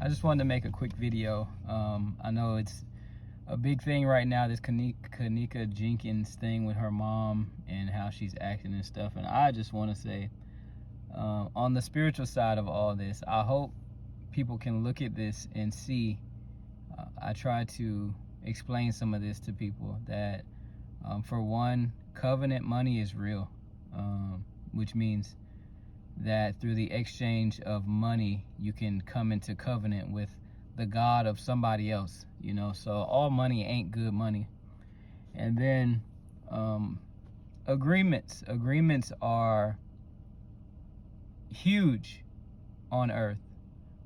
I just wanted to make a quick video. I know it's a big thing right now, this Kenneka Jenkins thing with her mom and how she's acting and stuff. And I just want to say, on the spiritual side of all this, I hope people can look at this and see. I try to explain some of this to people that, for one, covenant money is real, which means that through the exchange of money, you can come into covenant with the God of somebody else, you know. So all money ain't good money. And then agreements are huge on earth.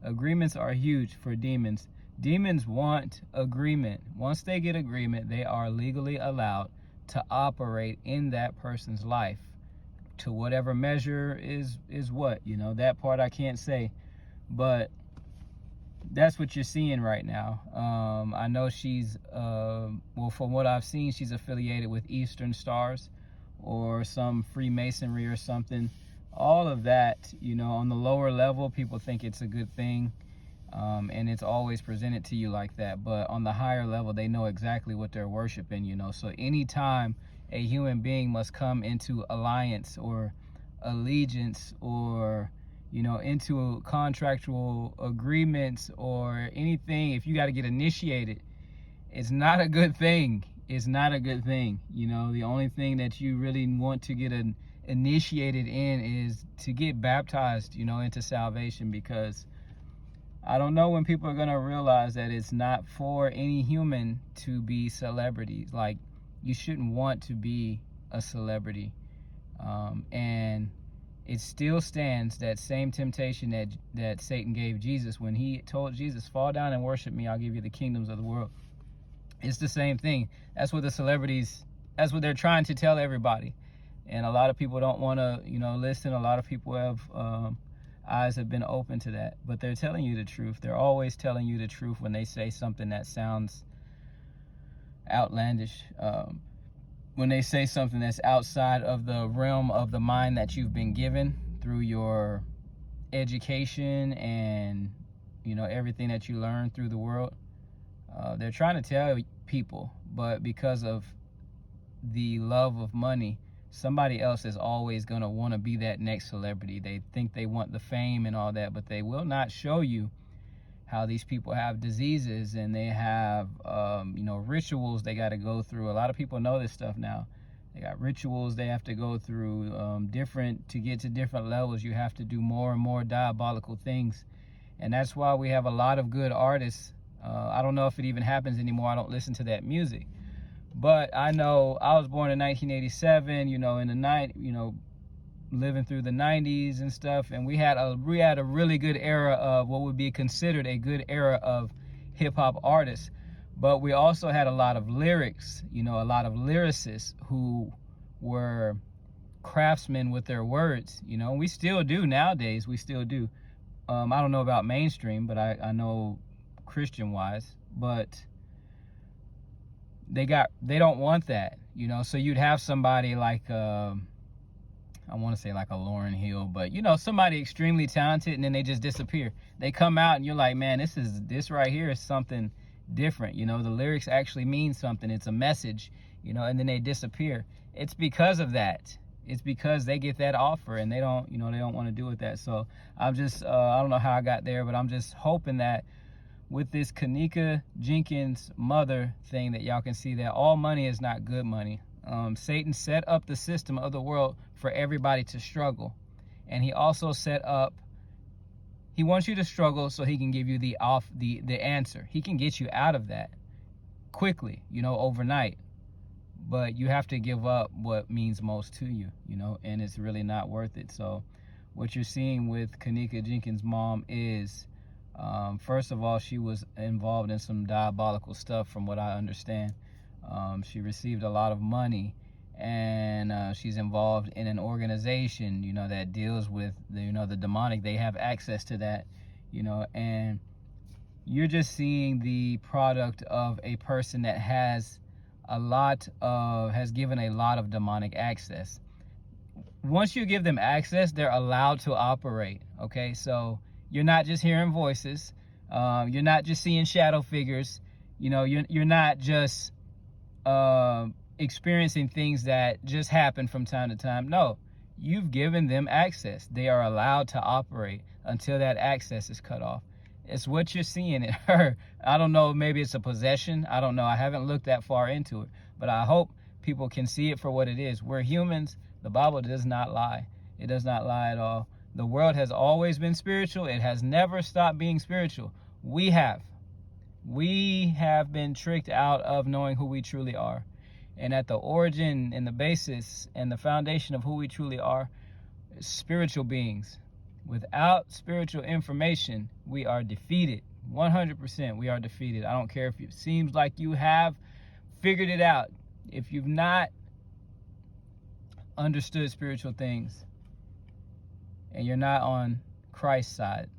Agreements are huge for demons. Demons want agreement. Once they get agreement, they are legally allowed to operate in that person's life to whatever measure is what, you know. That part I can't say, but that's what you're seeing right now. I know she's well, from what I've seen, she's affiliated with Eastern Stars or some Freemasonry or something. All of that, you know, on the lower level, people think it's a good thing, and it's always presented to you like that. But on the higher level, they know exactly what they're worshiping, you know. So anytime a human being must come into alliance or allegiance or, you know, into contractual agreements or anything, if you got to get initiated, it's not a good thing. It's not a good thing. You know, the only thing that you really want to get initiated in is to get baptized, you know, into salvation, because I don't know when people are going to realize that it's not for any human to be celebrities. Like, you shouldn't want to be a celebrity. And it still stands, that same temptation that Satan gave Jesus when he told Jesus, fall down and worship me, I'll give you the kingdoms of the world. It's the same thing. That's what the celebrities, that's what they're trying to tell everybody. And a lot of people don't want to, you know, listen. A lot of people eyes have been open to that, but they're telling you the truth. They're always telling you the truth when they say something that sounds outlandish. When they say something that's outside of the realm of the mind that you've been given through your education and, you know, everything that you learn through the world, they're trying to tell people, but because of the love of money, somebody else is always going to want to be that next celebrity. They think they want the fame and all that, but they will not show you how these people have diseases and they have, you know, rituals they got to go through. A lot of people know this stuff now. They got rituals they have to go through, to get to different levels. You have to do more and more diabolical things. And that's why we have a lot of good artists. I don't know if it even happens anymore. I don't listen to that music. But I know I was born in 1987, you know, in the living through the 90s and stuff, and we had a really good era of what would be considered a good era of hip-hop artists. But we also had a lot of lyrics, you know, a lot of lyricists who were craftsmen with their words, you know. We still do nowadays. We still do. I don't know about mainstream, but I know Christian-wise, but they don't want that, you know. So you'd have somebody like I want to say like a Lauryn Hill, but, you know, somebody extremely talented, and then they just disappear. They come out and you're like, man, this right here is something different, you know. The lyrics actually mean something. It's a message, you know, and then they disappear. It's because of that. It's because they get that offer and they don't want to do with that. So I'm just I don't know how I got there, but I'm just hoping that with this Kenneka Jenkins mother thing, that y'all can see that all money is not good money. Satan set up the system of the world for everybody to struggle. And he also he wants you to struggle so he can give you the answer. He can get you out of that quickly, you know, overnight. But you have to give up what means most to you, you know, and it's really not worth it. So what you're seeing with Kenneka Jenkins' mom is, first of all, she was involved in some diabolical stuff from what I understand. She received a lot of money, and she's involved in an organization, you know, that deals with the demonic. They have access to that, you know, and you're just seeing the product of a person that has given a lot of demonic access. Once you give them access, they're allowed to operate. Okay, so you're not just hearing voices. You're not just seeing shadow figures. You know, you're not just experiencing things that just happen from time to time. No, you've given them access. They are allowed to operate until that access is cut off. It's what you're seeing in her. I don't know, maybe it's a possession. I don't know. I haven't looked that far into it, but I hope people can see it for what it is. We're humans. The Bible does not lie. It does not lie at all. The world has always been spiritual. It has never stopped being spiritual. We have been tricked out of knowing who we truly are. And at the origin and the basis and the foundation of who we truly are, spiritual beings. Without spiritual information, we are defeated. 100% we are defeated. I don't care if it seems like you have figured it out. If you've not understood spiritual things and you're not on Christ's side,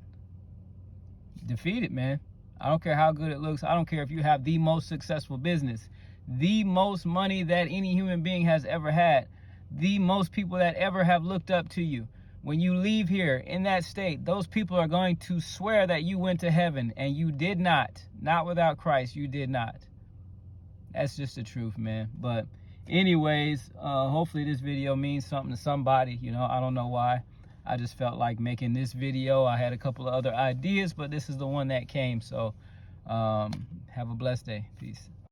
defeated, man. I don't care how good it looks. I don't care if you have the most successful business, the most money that any human being has ever had, the most people that ever have looked up to you. When you leave here in that state, those people are going to swear that you went to heaven, and you did not. Not without Christ, you did not. That's just the truth, man. But anyways, hopefully this video means something to somebody. You know, I don't know why. I just felt like making this video. I had a couple of other ideas, but this is the one that came. So have a blessed day. Peace.